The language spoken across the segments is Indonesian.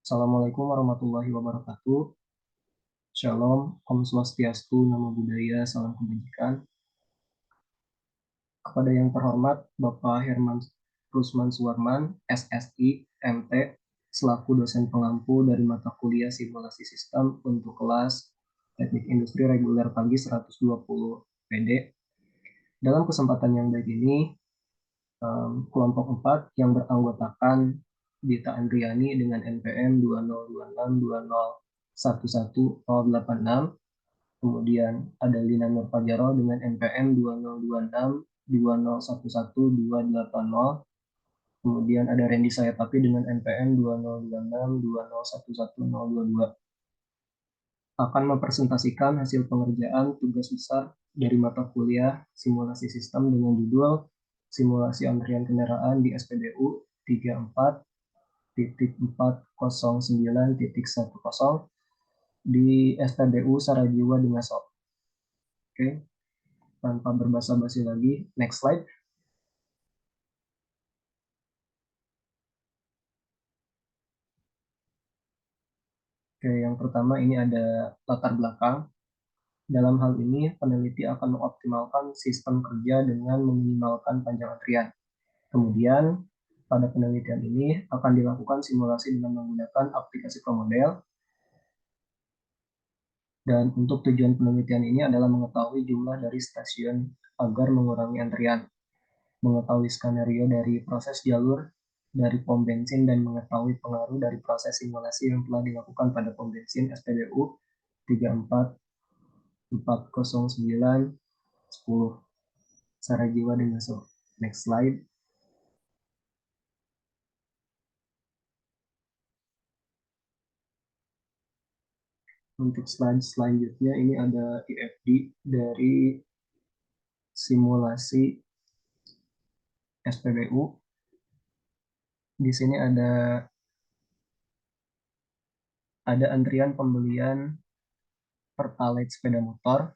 Assalamualaikum warahmatullahi wabarakatuh. Shalom, Om Swastiastu, Namo Buddhaya, Salam Kebajikan. Kepada yang terhormat Bapak Herman Rusman Suwarman, SSI, MT, selaku dosen pengampu dari mata kuliah Simulasi Sistem untuk kelas Teknik Industri Reguler Pagi 120 PD. Dalam kesempatan yang baik ini, kelompok 4 yang beranggotakan Dita Andriani dengan NPM 202620111086, kemudian ada Lina Nurfajaro dengan NPM 202620111280, kemudian ada Randy Sayatapi dengan NPM 202620111022, akan mempresentasikan hasil pengerjaan tugas besar dari mata kuliah simulasi sistem dengan judul simulasi antrian kendaraan di SPBU 34.409.10 di SPBU Sarajevo di Masok. Oke, tanpa berbasa-basi lagi, next slide. Oke, yang pertama ini ada latar belakang. Dalam hal ini, peneliti akan mengoptimalkan sistem kerja dengan meminimalkan panjang antrian. Kemudian, pada penelitian ini akan dilakukan simulasi dengan menggunakan aplikasi ProModel. Dan untuk tujuan penelitian ini adalah mengetahui jumlah dari stasiun agar mengurangi antrian, mengetahui skenario dari proses jalur dari pom bensin, dan mengetahui pengaruh dari proses simulasi yang telah dilakukan pada pom bensin SPBU 34.409.10 Sarajevo dan Masuk. Next slide. Untuk slide selanjutnya ini ada IFD dari simulasi SPBU. Di sini ada antrian pembelian Pertalite sepeda motor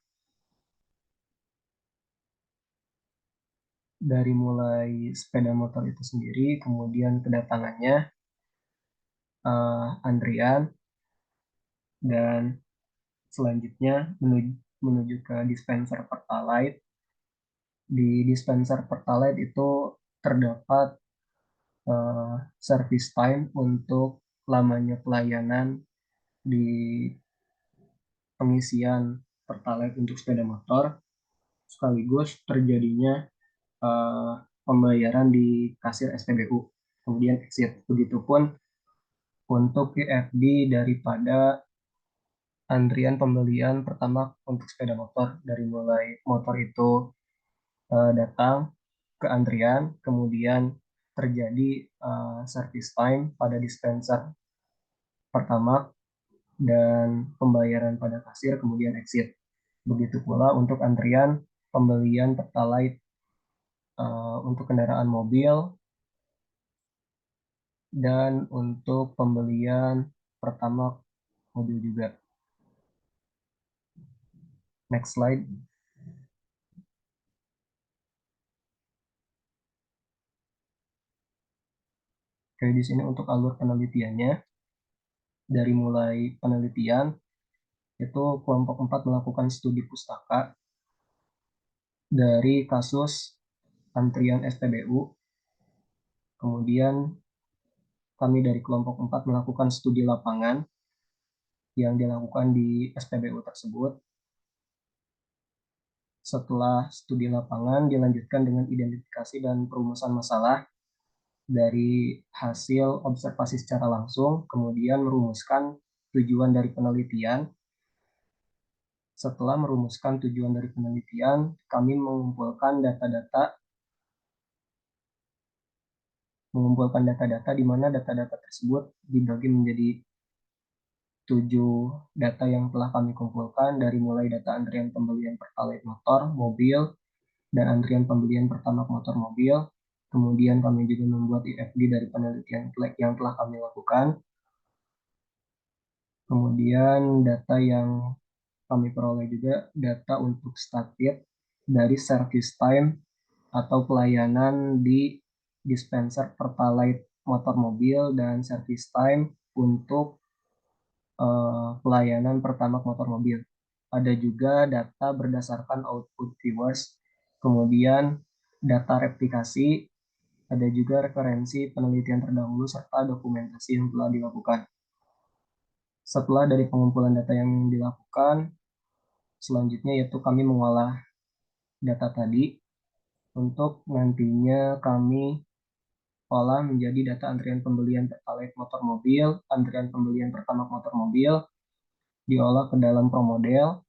dari mulai sepeda motor itu sendiri, kemudian kedatangannya, antrian, dan selanjutnya menuju ke dispenser Pertalite. Di dispenser Pertalite itu terdapat service time untuk lamanya pelayanan di pengisian Pertalite untuk sepeda motor, sekaligus terjadinya pembayaran di kasir SPBU, kemudian exit. Begitupun untuk IFD daripada antrian pembelian pertama untuk sepeda motor, dari mulai motor itu datang ke antrian, kemudian terjadi service time pada dispenser pertama, dan pembayaran pada kasir, kemudian exit. Begitu pula untuk antrian pembelian Pertalite untuk kendaraan mobil, dan untuk pembelian pertama mobil juga. Next slide. Oke, di sini untuk alur penelitiannya, dari mulai penelitian, itu kelompok 4 melakukan studi pustaka dari kasus antrian SPBU. Kemudian kami dari kelompok 4 melakukan studi lapangan yang dilakukan di SPBU tersebut. Setelah studi lapangan dilanjutkan dengan identifikasi dan perumusan masalah dari hasil observasi secara langsung, kemudian merumuskan tujuan dari penelitian. Setelah merumuskan tujuan dari penelitian, kami mengumpulkan data-data di mana data-data tersebut dibagi menjadi 7 data yang telah kami kumpulkan, dari mulai data antrian pembelian Pertalite motor, mobil, dan antrian pembelian pertama motor mobil. Kemudian kami juga membuat IFD dari penelitian yang telah kami lakukan. Kemudian data yang kami peroleh juga data untuk statit dari service time atau pelayanan di dispenser Pertalite motor mobil, dan service time untuk pelayanan Pertamax motor mobil. Ada juga data berdasarkan output viewers, kemudian data replikasi, ada juga referensi penelitian terdahulu serta dokumentasi yang telah dilakukan. Setelah dari pengumpulan data yang dilakukan, selanjutnya yaitu kami mengolah data tadi untuk nantinya kami olah menjadi data antrian pembelian Pertalite motor mobil, antrian pembelian Pertamax motor mobil, diolah ke dalam ProModel,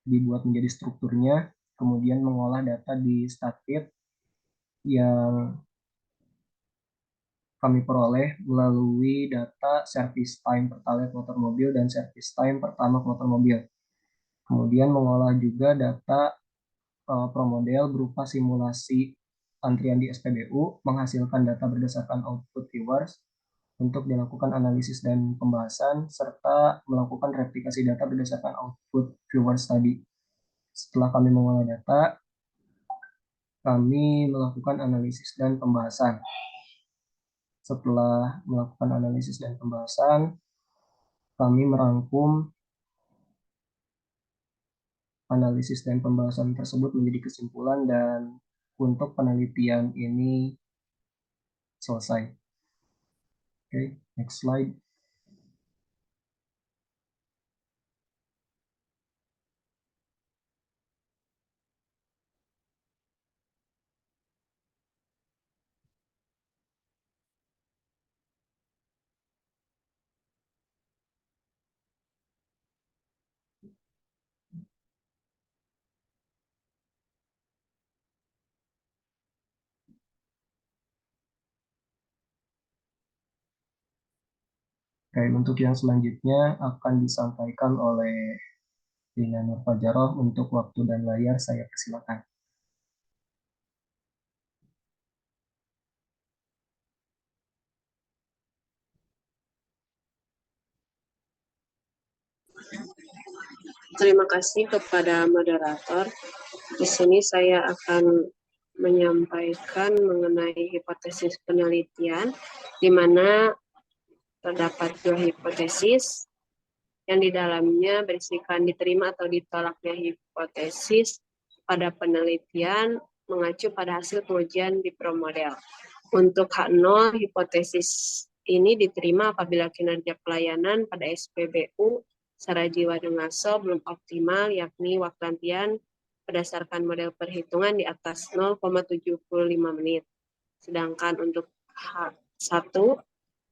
dibuat menjadi strukturnya, kemudian mengolah data di Statkit yang kami peroleh melalui data service time Pertalite motor mobil dan service time Pertamax motor mobil. Kemudian mengolah juga data ProModel berupa simulasi antrian di SPBU, menghasilkan data berdasarkan output viewers untuk dilakukan analisis dan pembahasan, serta melakukan replikasi data berdasarkan output viewers tadi. Setelah kami mengolah data, kami melakukan analisis dan pembahasan. Setelah melakukan analisis dan pembahasan, kami merangkum analisis dan pembahasan tersebut menjadi kesimpulan dan untuk penelitian ini selesai. Oke, next slide. Oke, untuk yang selanjutnya akan disampaikan oleh Rina Nurfajaroh. Untuk waktu dan layar saya persilakan. Terima kasih kepada moderator. Di sini saya akan menyampaikan mengenai hipotesis penelitian, di mana terdapat dua hipotesis yang di dalamnya berisikan diterima atau ditolaknya hipotesis pada penelitian mengacu pada hasil pengujian di ProModel. Untuk H0, hipotesis ini diterima apabila kinerja pelayanan pada SPBU Saraji Wadengaso belum optimal, yakni waktu antrian berdasarkan model perhitungan di atas 0,75 menit. Sedangkan untuk H1,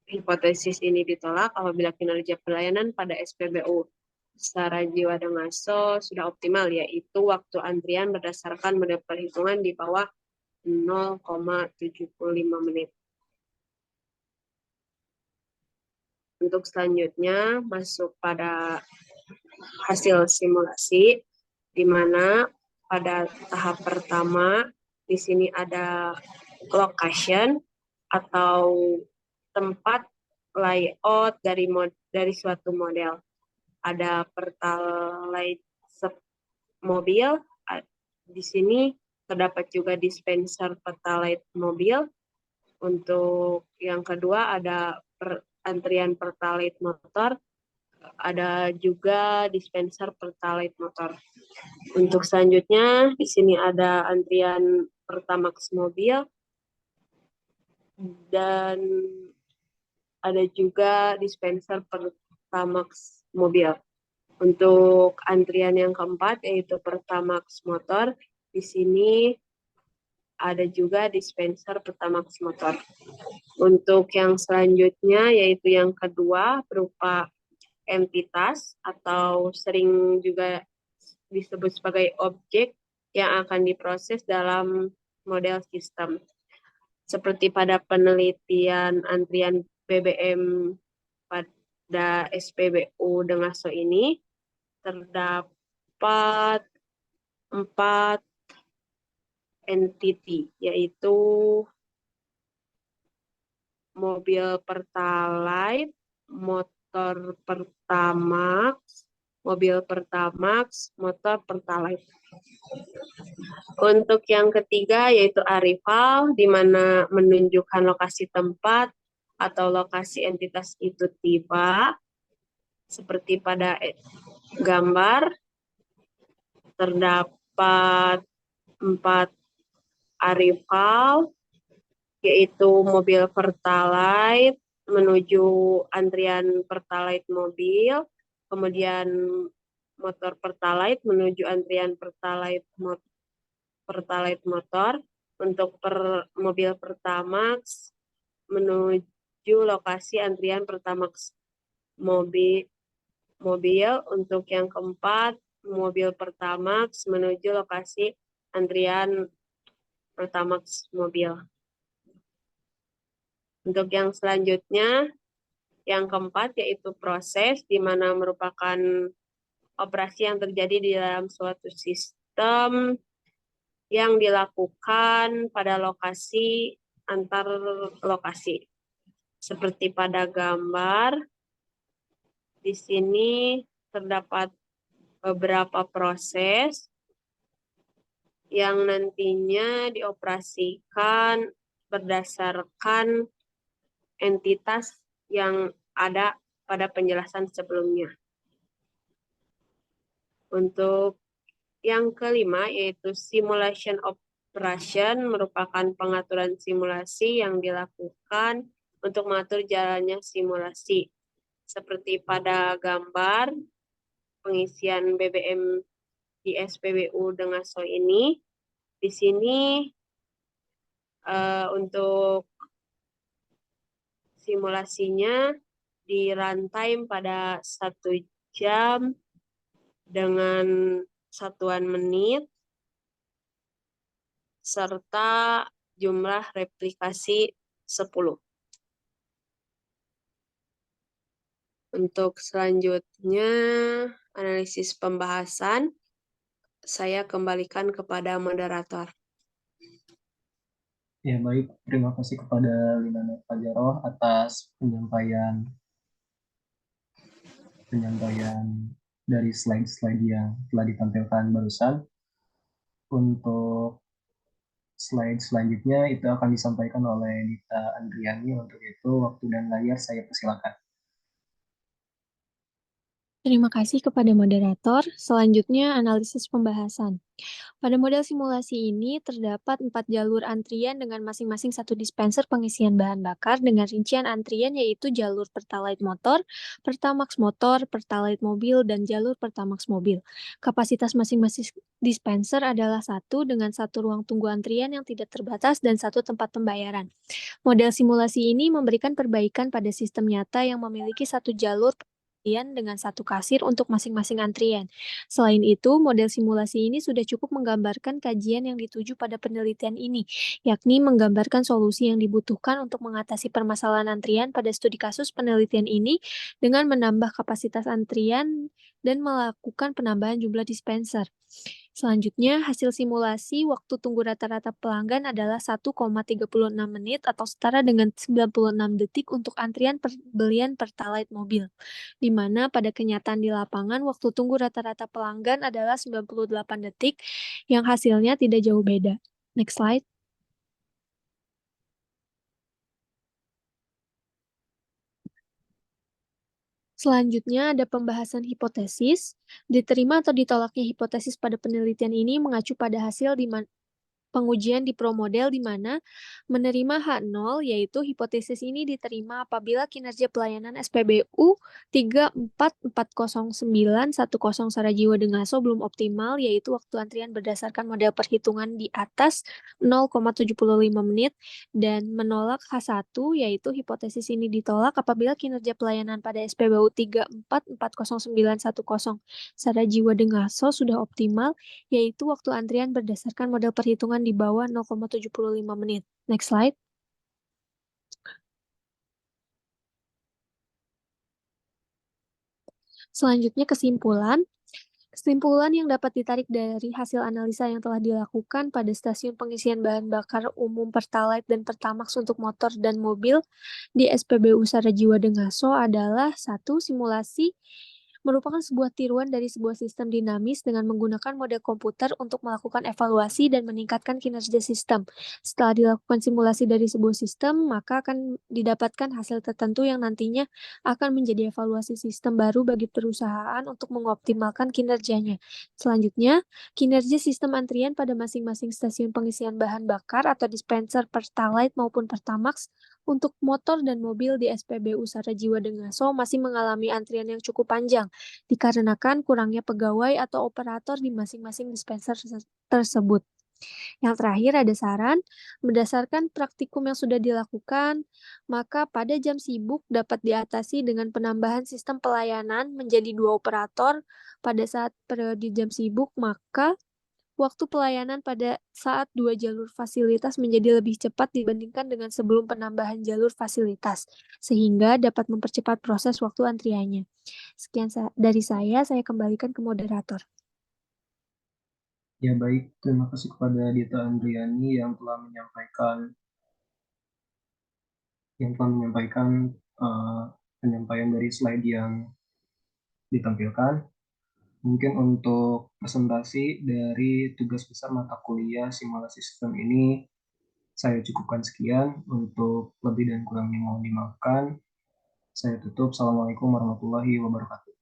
hipotesis ini ditolak apabila kinerja pelayanan pada SPBU Saraji Wadengaso sudah optimal, yaitu waktu antrian berdasarkan model perhitungan di bawah 0,75 menit. Untuk selanjutnya masuk pada hasil simulasi, di mana pada tahap pertama di sini ada location atau tempat layout dari suatu model. Ada Pertalite mobil, di sini terdapat juga dispenser Pertalite mobil. Untuk yang kedua ada antrian Pertalite motor, ada juga dispenser Pertalite motor. Untuk selanjutnya di sini ada antrian Pertamax mobil dan ada juga dispenser Pertamax mobil. Untuk antrian yang keempat yaitu Pertamax motor, di sini ada juga dispenser Pertamax motor. Untuk yang selanjutnya yaitu yang kedua berupa entitas atau sering juga disebut sebagai objek yang akan diproses dalam model sistem. Seperti pada penelitian antrian BBM pada SPBU Dengaso ini, terdapat 4 entity, yaitu mobil Pertalite, motor Pertamax, mobil Pertamax, motor Pertalite. Untuk yang ketiga yaitu arrival, di mana menunjukkan lokasi tempat atau lokasi entitas itu tiba, seperti pada gambar, terdapat 4 arrival, yaitu mobil Pertalite menuju antrian Pertalite mobil, kemudian motor Pertalite menuju antrian Pertalite motor. Untuk mobil Pertamax menuju lokasi antrian Pertamax mobil. Untuk yang keempat, mobil Pertamax menuju lokasi antrian Pertamax mobil. Untuk yang selanjutnya, yang keempat yaitu proses, di mana merupakan operasi yang terjadi di dalam suatu sistem yang dilakukan pada lokasi antar lokasi. Seperti pada gambar, di sini terdapat beberapa proses yang nantinya dioperasikan berdasarkan entitas yang ada pada penjelasan sebelumnya. Untuk yang kelima yaitu simulation operation, merupakan pengaturan simulasi yang dilakukan untuk mengatur jalannya simulasi. Seperti pada gambar pengisian BBM di SPBU Dengaso ini, di sini untuk simulasinya di runtime pada 1 jam dengan satuan menit serta jumlah replikasi 10. Untuk selanjutnya analisis pembahasan, saya kembalikan kepada moderator. Ya, baik. Terima kasih kepada Lina Fajaroh atas penyampaian dari slide-slide yang telah ditampilkan barusan. Untuk slide selanjutnya itu akan disampaikan oleh Dita Andriani. Untuk itu, waktu dan layar saya persilakan. Terima kasih kepada moderator. Selanjutnya, analisis pembahasan. Pada model simulasi ini, terdapat 4 jalur antrian dengan masing-masing 1 dispenser pengisian bahan bakar dengan rincian antrian yaitu jalur Pertalite motor, Pertamax motor, Pertalite mobil, dan jalur Pertamax mobil. Kapasitas masing-masing dispenser adalah 1 dengan 1 ruang tunggu antrian yang tidak terbatas dan 1 tempat pembayaran. Model simulasi ini memberikan perbaikan pada sistem nyata yang memiliki 1 jalur dengan 1 kasir untuk masing-masing antrian. Selain itu, model simulasi ini sudah cukup menggambarkan kajian yang dituju pada penelitian ini, yakni menggambarkan solusi yang dibutuhkan untuk mengatasi permasalahan antrian pada studi kasus penelitian ini dengan menambah kapasitas antrian dan melakukan penambahan jumlah dispenser. Selanjutnya, hasil simulasi waktu tunggu rata-rata pelanggan adalah 1,36 menit atau setara dengan 96 detik untuk antrian pembelian Pertalite mobil, di mana pada kenyataan di lapangan waktu tunggu rata-rata pelanggan adalah 98 detik, yang hasilnya tidak jauh beda. Next slide. Selanjutnya ada pembahasan hipotesis. Diterima atau ditolaknya hipotesis pada penelitian ini mengacu pada hasil di pengujian di ProModel di mana menerima H0 yaitu hipotesis ini diterima apabila kinerja pelayanan SPBU 3440910 Sarajevo Dengaso belum optimal yaitu waktu antrian berdasarkan model perhitungan di atas 0,75 menit dan menolak H1 yaitu hipotesis ini ditolak apabila kinerja pelayanan pada SPBU 3440910 Sarajevo Dengaso sudah optimal yaitu waktu antrian berdasarkan model perhitungan di bawah 0,75 menit. Next slide. Selanjutnya kesimpulan. Kesimpulan yang dapat ditarik dari hasil analisa yang telah dilakukan pada stasiun pengisian bahan bakar umum Pertalite dan Pertamax untuk motor dan mobil di SPBU Sarajevo Dengaso adalah 1. Simulasi merupakan sebuah tiruan dari sebuah sistem dinamis dengan menggunakan model komputer untuk melakukan evaluasi dan meningkatkan kinerja sistem. Setelah dilakukan simulasi dari sebuah sistem, maka akan didapatkan hasil tertentu yang nantinya akan menjadi evaluasi sistem baru bagi perusahaan untuk mengoptimalkan kinerjanya. Selanjutnya, kinerja sistem antrian pada masing-masing stasiun pengisian bahan bakar atau dispenser Pertalite maupun Pertamax untuk motor dan mobil di SPBU Sarajiwa Dengaso masih mengalami antrian yang cukup panjang dikarenakan kurangnya pegawai atau operator di masing-masing dispenser tersebut. Yang terakhir ada saran, berdasarkan praktikum yang sudah dilakukan, maka pada jam sibuk dapat diatasi dengan penambahan sistem pelayanan menjadi 2 operator pada saat periode jam sibuk, maka waktu pelayanan pada saat 2 jalur fasilitas menjadi lebih cepat dibandingkan dengan sebelum penambahan jalur fasilitas, sehingga dapat mempercepat proses waktu antriannya. Sekian dari saya kembalikan ke moderator. Ya baik, terima kasih kepada Dita Andriani yang telah menyampaikan penyampaian dari slide yang ditampilkan. Mungkin untuk presentasi dari tugas besar mata kuliah simulasi sistem ini saya cukupkan sekian. Untuk lebih dan kurangnya mohon dimaafkan. Saya tutup. Assalamualaikum warahmatullahi wabarakatuh.